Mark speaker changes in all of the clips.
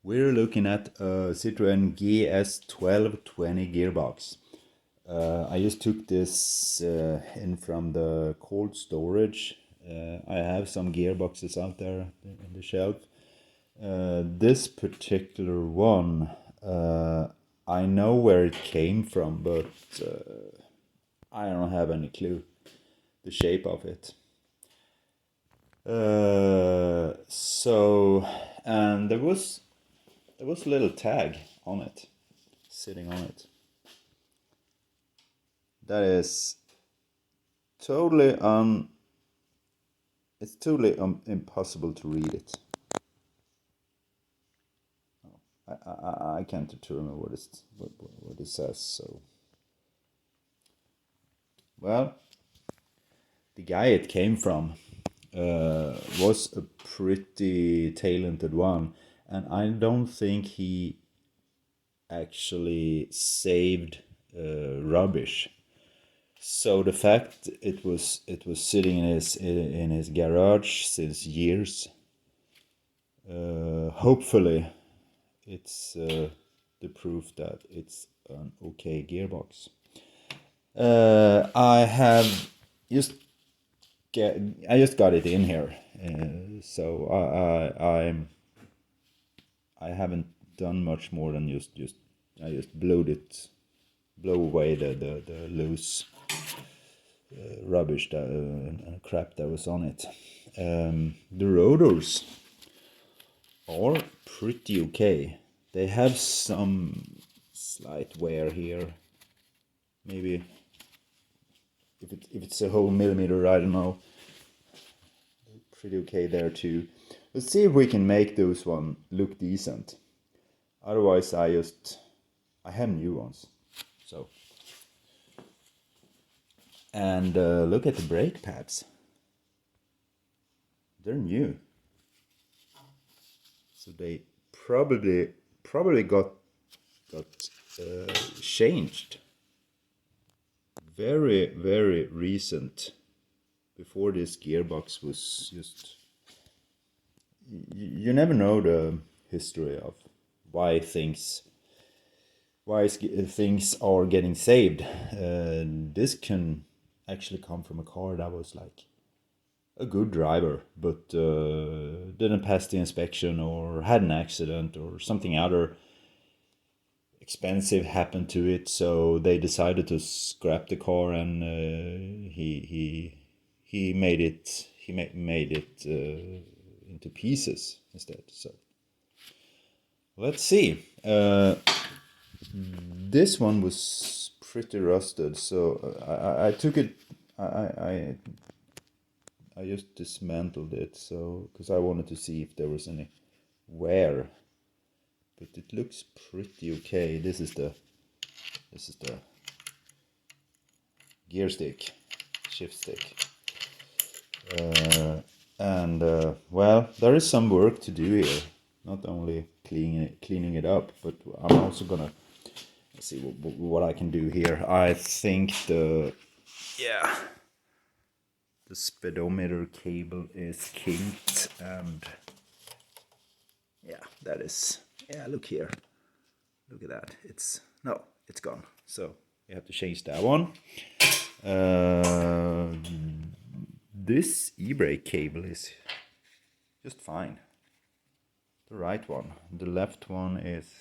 Speaker 1: We're looking at a Citroen GS1220 gearbox. I just took this in from the cold storage. I have some gearboxes out there in the shelf. This particular one, I know where it came from, but I don't have any clue the shape of it. And there was a little tag on it, sitting on it. That is totally it's totally impossible to read it. I can't determine what it says. So, well, the guy it came from was a pretty talented one, and I don't think he actually saved rubbish. So the fact it was sitting in his garage since years, hopefully, it's the proof that it's an okay gearbox. I have just I just got it in here, so I haven't done much more than just I just blow away the loose rubbish crap that was on it. The rotors are pretty okay. They have some slight wear here. Maybe if it's a whole millimeter, I don't know. Pretty okay there too. Let's see if we can make those one look decent. Otherwise, I have new ones. So, and look at the brake pads. They're new. So they probably got changed. Very recent. Before this gearbox was just. You never know the history of why things are getting saved. This can actually come from a car that was like a good driver, but didn't pass the inspection or had an accident or something other expensive happened to it. So they decided to scrap the car, and he made it into pieces instead. So let's see. This one was pretty rusted, so I took it. I just dismantled it, so because I wanted to see if there was any wear, but it looks pretty okay. This is the gear stick, shift stick, and well, there is some work to do here. Not only cleaning it up, but I'm also gonna see what I can do here. I think the speedometer cable is kinked, and that is, look here, look at that, it's gone, so you have to change that one. This e-brake cable is just fine, the right one. The left one is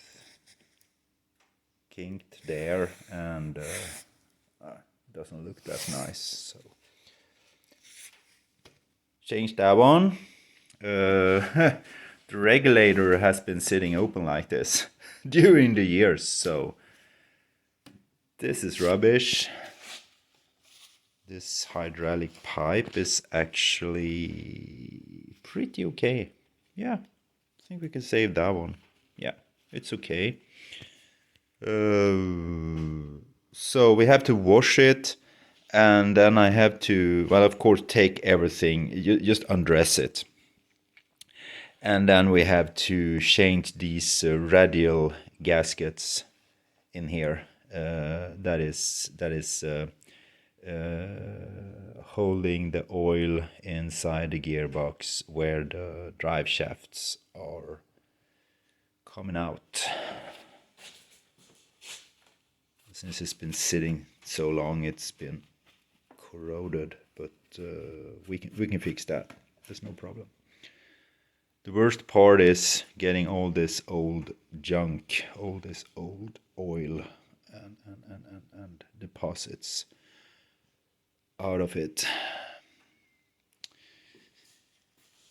Speaker 1: kinked there, and doesn't look that nice, so change that one. The regulator has been sitting open like this during the years, so this is rubbish. This hydraulic pipe is actually pretty okay. Yeah, I think we can save that one. Yeah, it's okay. So we have to wash it, and then I have to, well, of course, take everything, just undress it. And then we have to change these radial gaskets in here. That is holding the oil inside the gearbox where the drive shafts are coming out. Since it's been sitting so long, it's been corroded, but we can fix that. There's no problem. The worst part is getting all this old junk, all this old oil and deposits out of it.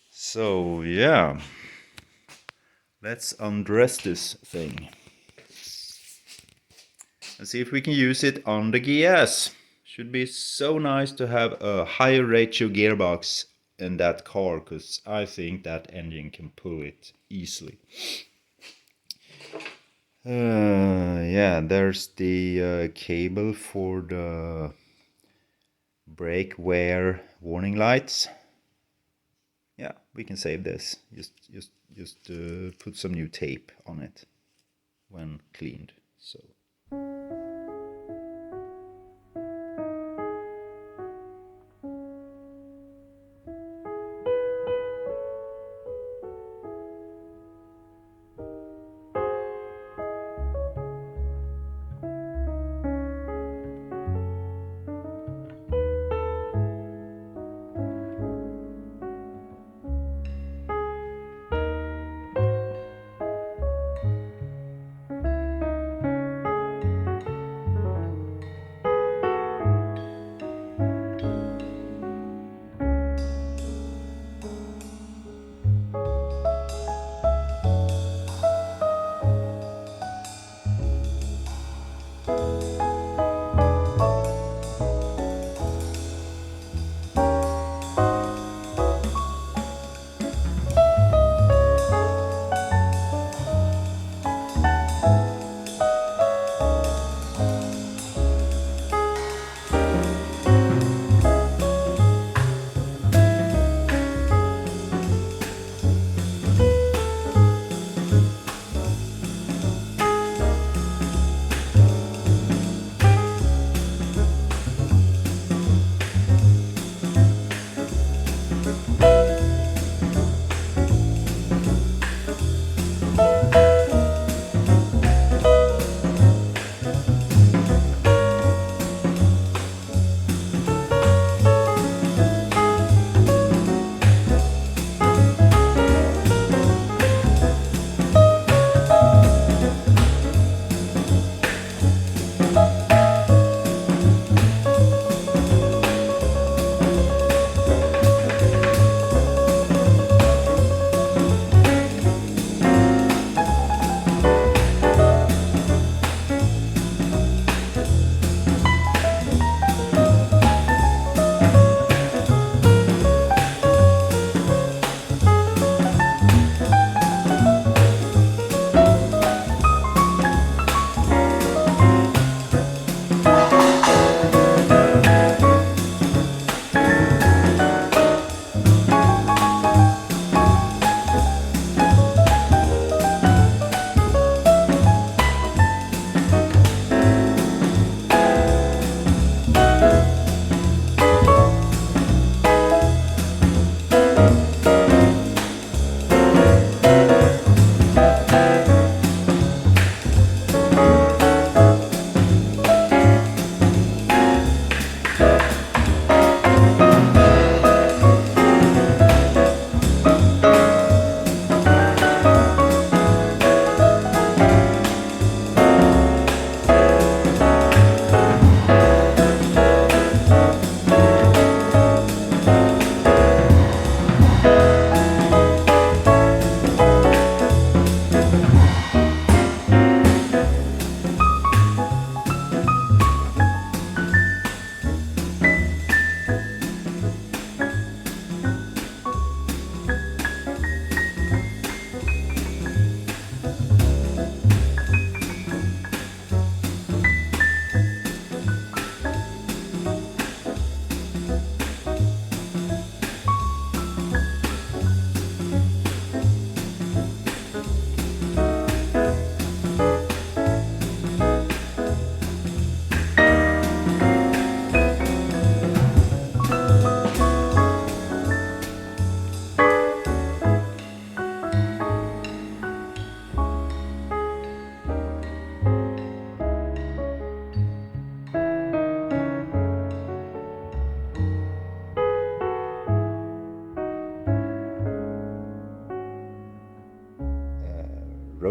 Speaker 1: So yeah, let's undress this thing and see if we can use it on the GS. Should be so nice to have a higher ratio gearbox in that car, because I think that engine can pull it easily. Yeah, there's the cable for the brake wear warning lights. Yeah, we can save this. Just put some new tape on it when cleaned. So.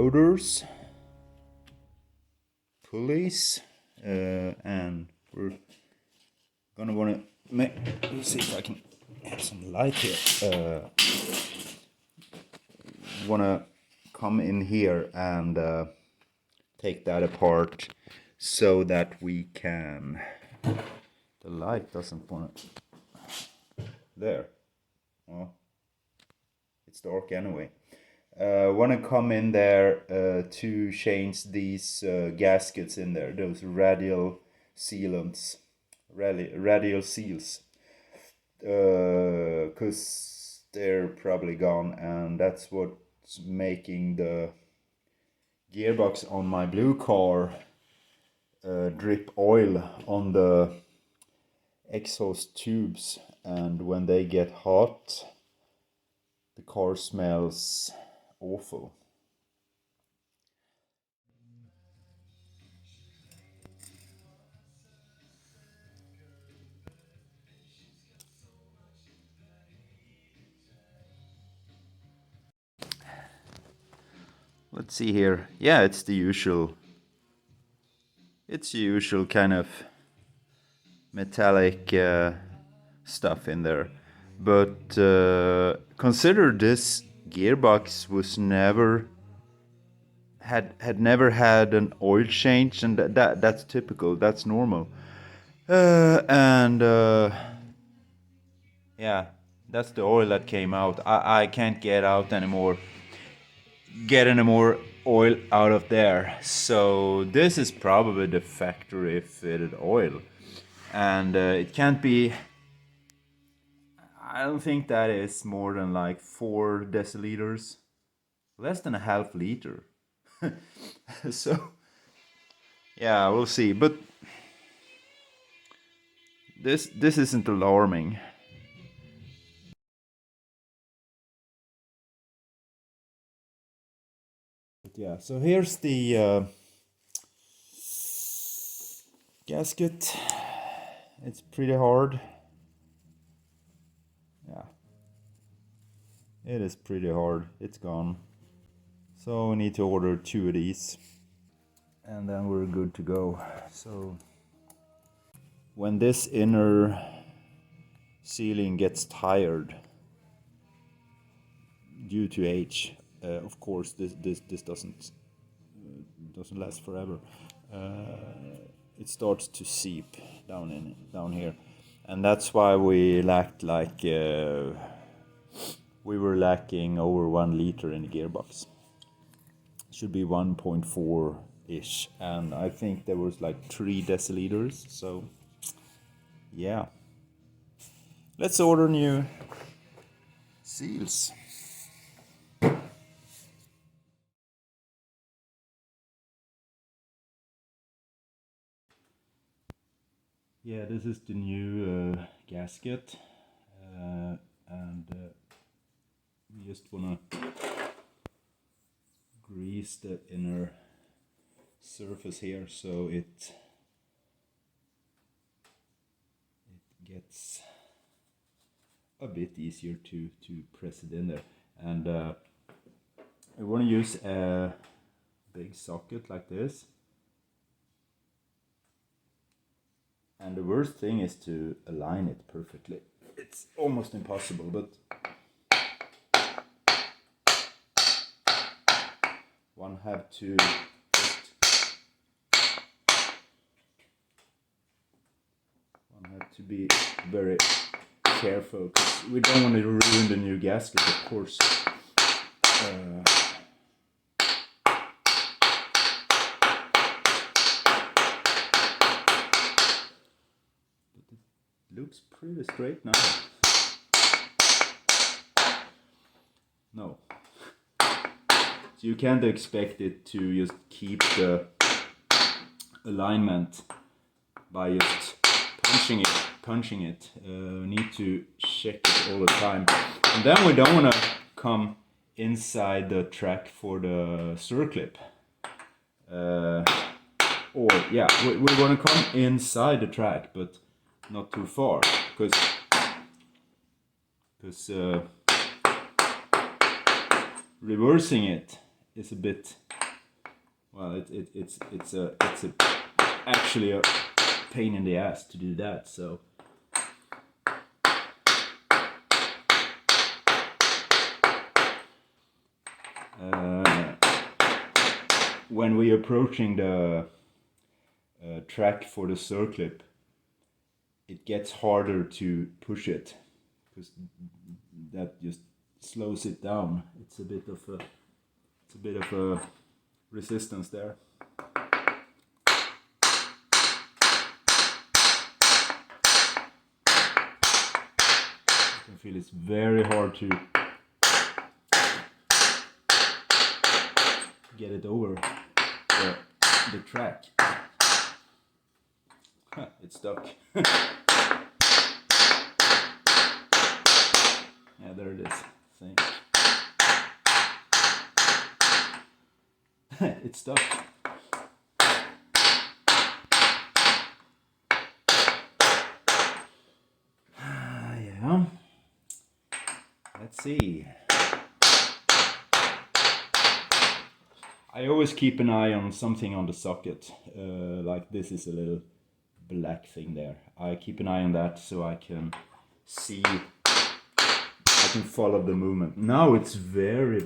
Speaker 1: rotors, pulleys, and we're gonna wanna make. Let's see if I can have some light here. Wanna come in here and take that apart so that we can. The light doesn't wanna. There. Well, it's dark anyway. Want to come in there to change these gaskets in there, those radial sealants, radial seals, because they're probably gone, and that's what's making the gearbox on my blue car drip oil on the exhaust tubes, and when they get hot the car smells awful. Let's see here. Yeah, it's the usual. It's the usual kind of metallic stuff in there. But consider this gearbox was never had never had an oil change, and that's typical. That's normal. And yeah, that's the oil that came out. I can't get any more oil out of there. So this is probably the factory fitted oil, and it can't be. I don't think that is more than like 4 deciliters, less than a half liter. So yeah, we'll see. But this isn't alarming. But yeah, so here's the gasket. It's pretty hard. Yeah, it is pretty hard. It's gone. So we need to order 2 of these, and then we're good to go. So when this inner sealing gets tired due to age, of course this doesn't last forever. It starts to seep down here, and that's why we lacked we were lacking over 1 liter in the gearbox. Should be 1.4 ish, and I think there was like 3 deciliters. So yeah, let's order new seals. Yeah, this is the new gasket, and we just wanna grease the inner surface here so it gets a bit easier to press it in there. And I want to use a big socket like this. And the worst thing is to align it perfectly. It's almost impossible, but one have to be very careful, because we don't want to ruin the new gasket, of course. Looks pretty straight now. No. So you can't expect it to just keep the alignment by just punching it. Need to check it all the time. And then we don't want to come inside the track for the circlip. Or yeah, we want to come inside the track, but not too far, because reversing it is a bit well, it's actually a pain in the ass to do that. So when we're approaching the track for the circlip, it gets harder to push it because that just slows it down. It's a bit of a resistance there. I can feel it's very hard to get it over the track. It's stuck. Yeah, there it is. See? It's stuck. Yeah. Let's see. I always keep an eye on something on the socket. Like this is a little black thing there. I keep an eye on that so I can see, I can follow the movement. Now it's very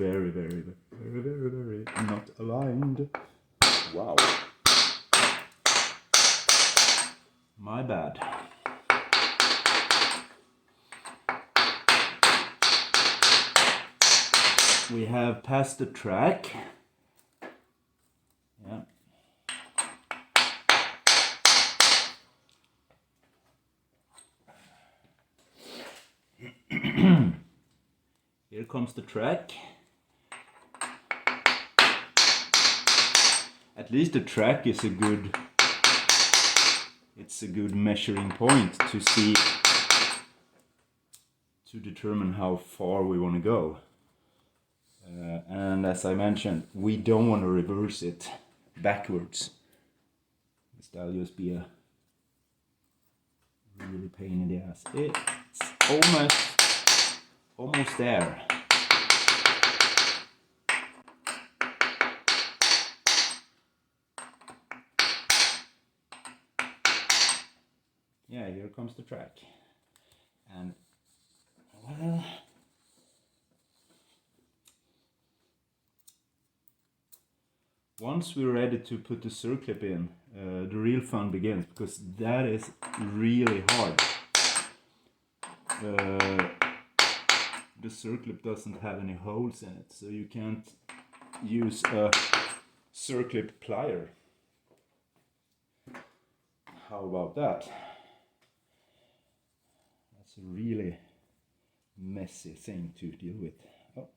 Speaker 1: not aligned. Wow. My bad. We have passed the track. Yeah. Here comes the track. At least the track is a good measuring point to see, to determine how far we want to go. And as I mentioned, we don't want to reverse it backwards. That'll just be a really pain in the ass. It's almost there. Yeah, here comes the track. And well, once we're ready to put the circlip in, the real fun begins, because that is really hard. The circlip doesn't have any holes in it, so you can't use a circlip plier. How about that? That's a really messy thing to deal with. Oh.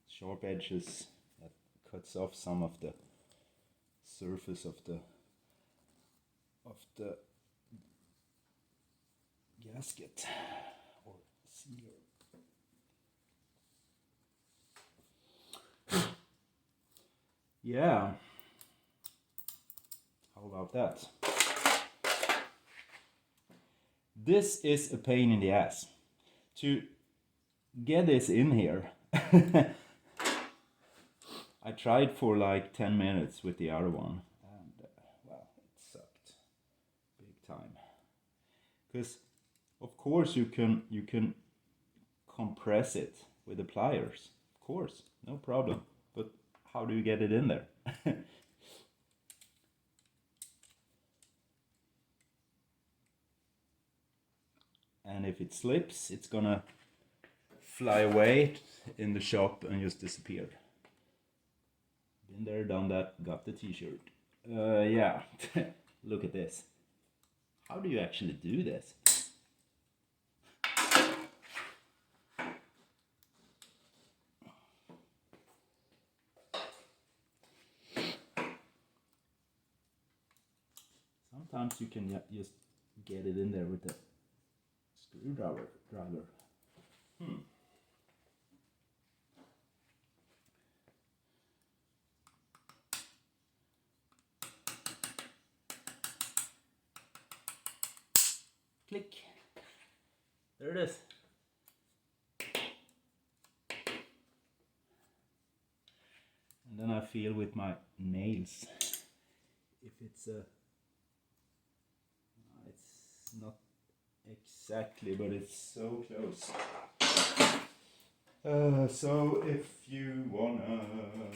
Speaker 1: Sharp edges that cuts off some of the surface of the gasket or sealer. Yeah. How about that? This is a pain in the ass. To get this in here, I tried for like 10 minutes with the other one, and well, it sucked big time. Because of course you can compress it with the pliers, of course, no problem. But how do you get it in there? And if it slips, it's gonna fly away in the shop and just disappear. Been there, done that, got the t-shirt. Yeah, look at this. How do you actually do this? Sometimes you can just get it in there with a screwdriver. Click. There it is. feel with my nails if it's it's not exactly, but it's so close. So if you wanna,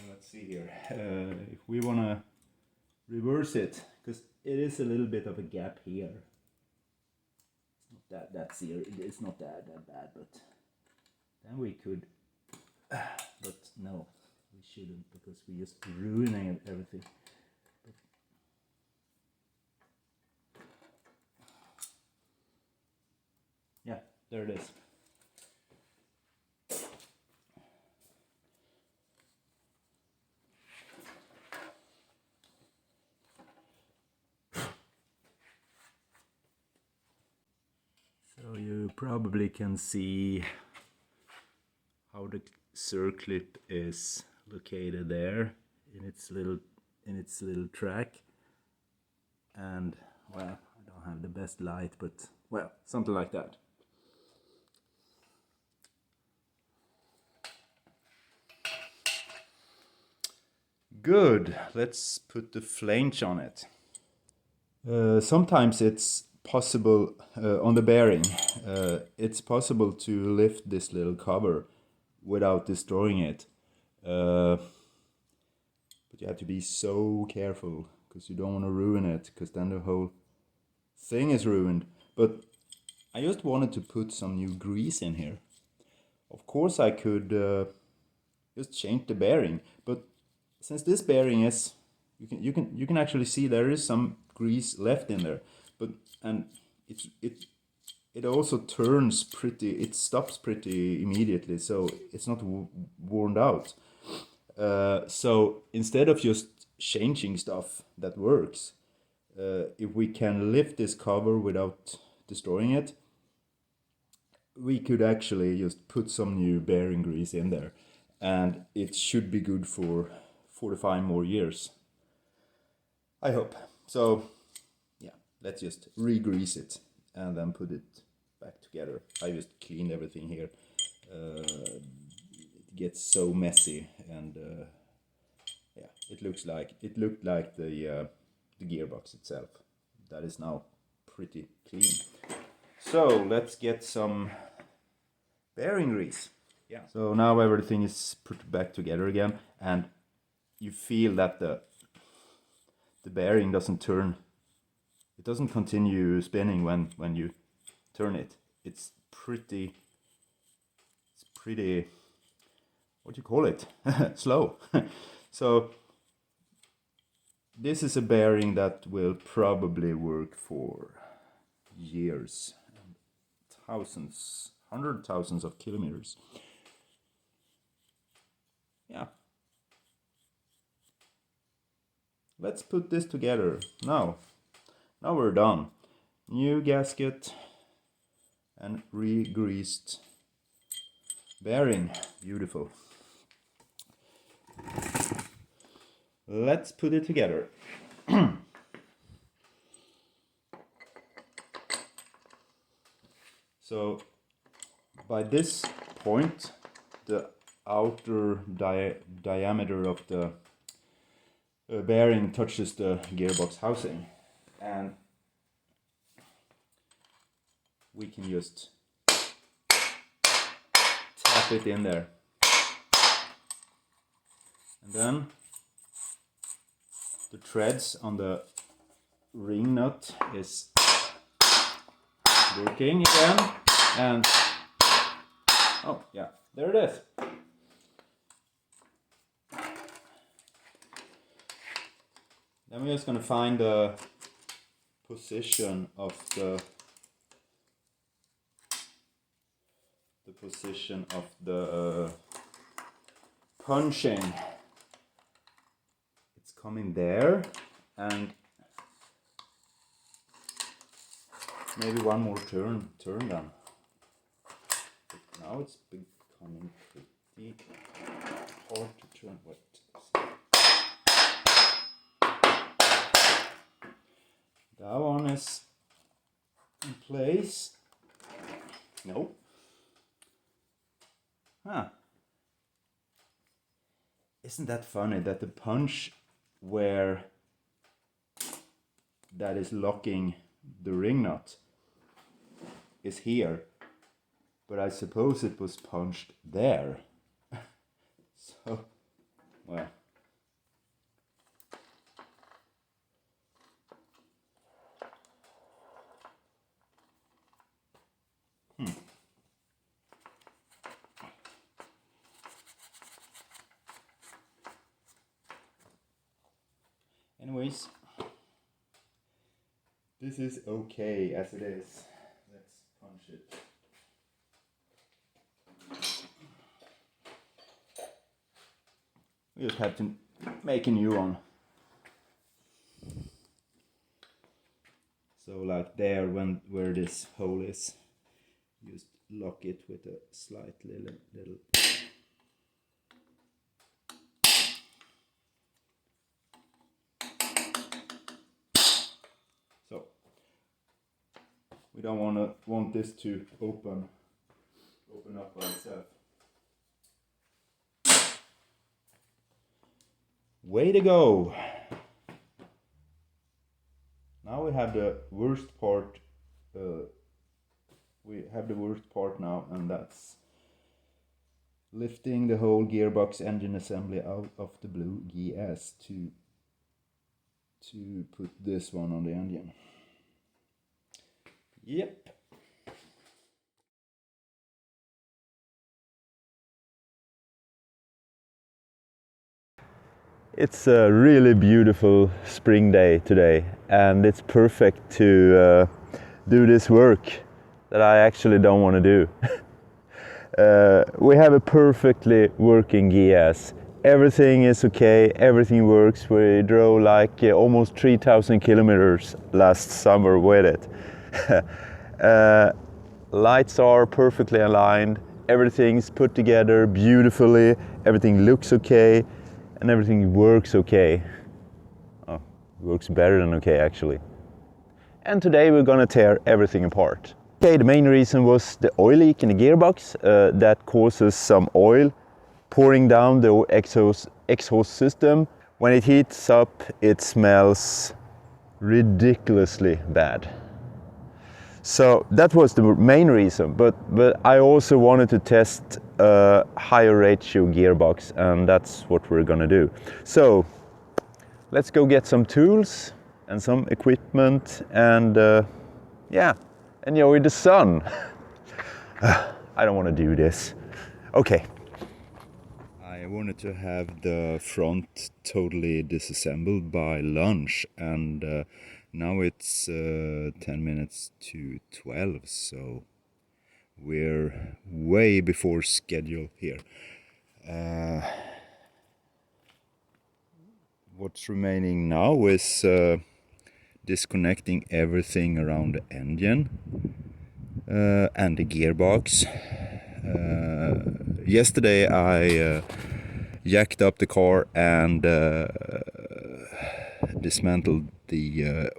Speaker 1: let's see here, if we wanna reverse it, because it is a little bit of a gap here. It's not that serious. It's not that bad, but then we could. But no, we shouldn't, because we're just ruining everything. But yeah, there it is. So you probably can see how the circlip is located there in its little track. And well, I don't have the best light, but well, something like that. Good. Let's put the flange on it. Sometimes it's possible on the bearing. It's possible to lift this little cover without destroying it. But you have to be so careful, because you don't want to ruin it, because then the whole thing is ruined. But I just wanted to put some new grease in here. Of course I could just change the bearing, but since this bearing is, you can actually see there is some grease left in there, but it also turns pretty, it stops pretty immediately, so it's not worn out. So instead of just changing stuff that works, if we can lift this cover without destroying it, we could actually just put some new bearing grease in there, and it should be good for 4 to 5 more years, I hope. So yeah, let's just re-grease it and then put it back together. I just cleaned everything here. It gets so messy, and yeah, it looked like the gearbox itself. That is now pretty clean. So let's get some bearing grease. Yeah. So now everything is put back together again, and you feel that the bearing doesn't turn. It doesn't continue spinning when you turn it. It's pretty, what do you call it? Slow. So this is a bearing that will probably work for years, thousands, 100,000s of kilometers. Yeah. Let's put this together now. Now we're done. New gasket and re-greased bearing. Beautiful. Let's put it together. So by this point, the outer diameter of the bearing touches the gearbox housing, and we can just tap it in there, and then the threads on the ring nut is working again, and oh yeah, there it is. Then we're just going to find the position of the punching. It's coming there, and maybe one more turn down. But now it's becoming pretty hard to turn. Wait. That one is in place. Nope. Huh. Isn't that funny that the punch where that is locking the ring nut is here, but I suppose it was punched there. So, well. Anyways, this is okay as it is. Let's punch it. We just have to make a new one. So like there, where this hole is, just lock it with a slight little. So we don't want this to open up by itself. Way to go! Now we have the worst part. We have the worst part now, and that's lifting the whole gearbox engine assembly out of the blue GS to put this one on the engine. Yep. It's a really beautiful spring day today, and it's perfect to do this work that I actually don't want to do. We have a perfectly working GS. Everything is okay, everything works. We drove like almost 3,000 kilometers last summer with it. Lights are perfectly aligned, everything's put together beautifully, everything looks okay, and everything works okay. Oh, works better than okay actually. And today we're gonna tear everything apart. Okay, the main reason was the oil leak in the gearbox that causes some oil pouring down the exhaust system. When it heats up, it smells ridiculously bad. So that was the main reason, but I also wanted to test a higher ratio gearbox, and that's what we're gonna do. So let's go get some tools and some equipment and yeah, enjoy the sun. I don't want to do this. Okay. I wanted to have the front totally disassembled by lunch, and now it's 10 minutes to 12, so we're way before schedule here. What's remaining now is disconnecting everything around the engine and the gearbox. Yesterday I jacked up the car and dismantled the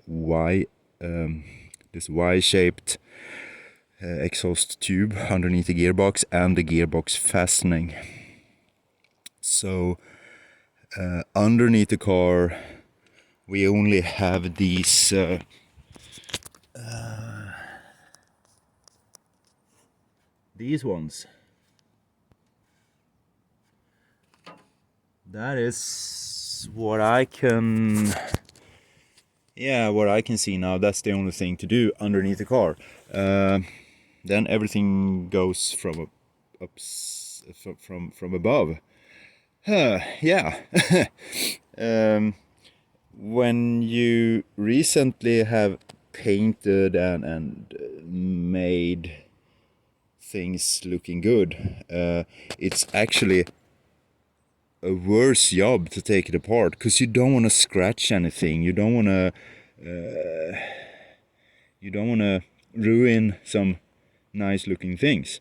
Speaker 1: this Y-shaped exhaust tube underneath the gearbox and the gearbox fastening. So underneath the car we only have these ones. That is what I can see now. That's the only thing to do underneath the car. Then everything goes from from above. Yeah. When you recently have painted and made things looking good, it's actually a worse job to take it apart, because you don't want to scratch anything, you don't want to ruin some nice looking things.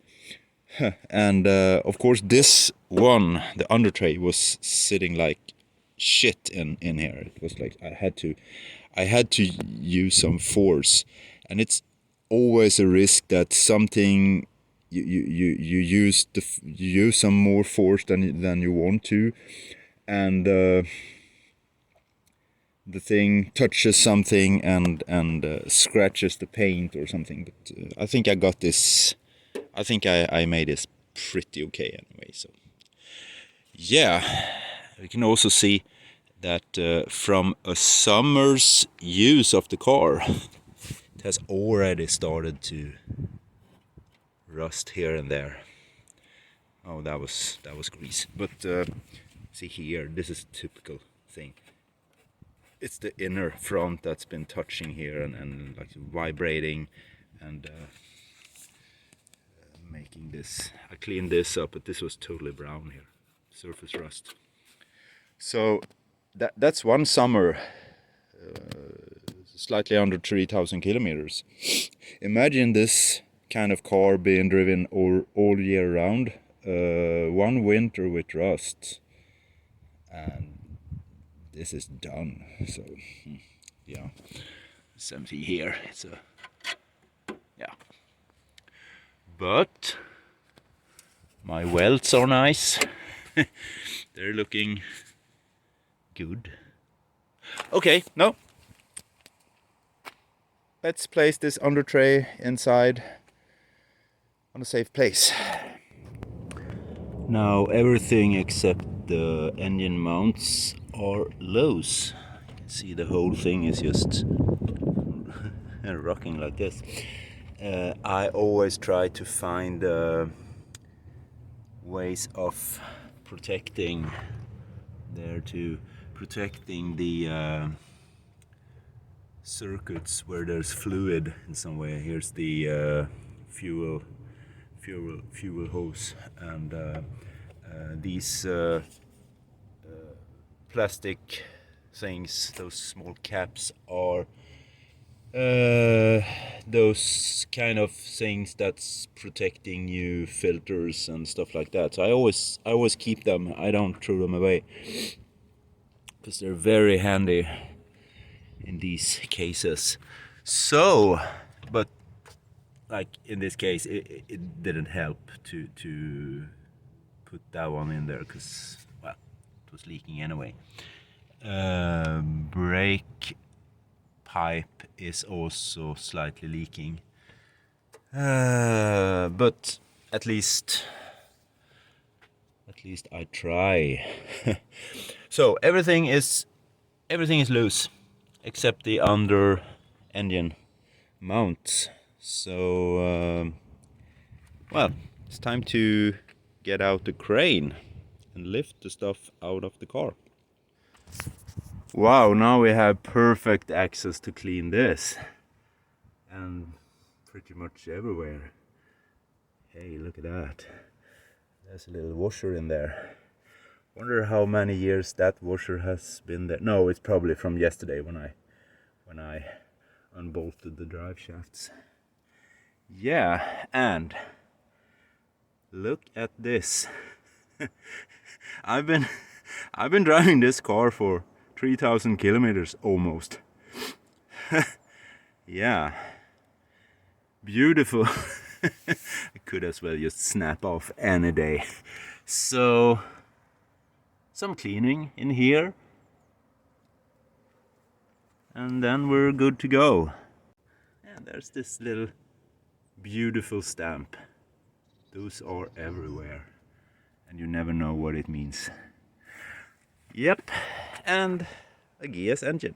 Speaker 1: And of course this one, the under tray, was sitting like shit in here. It was like I had to use some force, and it's always a risk that something you use some more force than you want to, and the thing touches something and scratches the paint or something. But I think I got this. I think I made this pretty okay anyway. So yeah, we can also see that from a summer's use of the car, it has already started to rust here and there. Oh, that was grease. But see here, this is a typical thing. It's the inner front that's been touching here and like vibrating and making this. I cleaned this up, but this was totally brown here, surface rust. So that's one summer, slightly under 3,000 kilometers. Imagine this kind of car being driven all year round. One winter with rust, and this is done. So yeah, something here. It's a yeah, but my welds are nice. They're looking good. Okay, no. Let's place this under tray inside on a safe place. Now everything except the engine mounts are loose. You can see the whole thing is just rocking like this. I always try to find ways of protecting protecting the circuits where there's fluid in some way. Here's the fuel hose, and these plastic things, those small caps, are those kind of things that's protecting you, filters and stuff like that. So I always keep them. I don't throw them away because they're very handy in these cases. So, but like in this case, it didn't help to put that one in there because, well, it was leaking anyway. Brake pipe is also slightly leaking, but at least I try. So everything is loose except the under engine mounts. So well, it's time to get out the crane and lift the stuff out of the car. Wow, now we have perfect access to clean this, and pretty much everywhere. Hey, look at that. There's a little washer in there. Wonder how many years that washer has been there. No, it's probably from yesterday when I unbolted the drive shafts. Yeah, and look at this. I've been driving this car for 3,000 kilometers almost. Yeah, beautiful. I could as well just snap off any day. So some cleaning in here, and then we're good to go. And there's this little beautiful stamp. Those are everywhere, and you never know what it means. Yep, and a GS engine.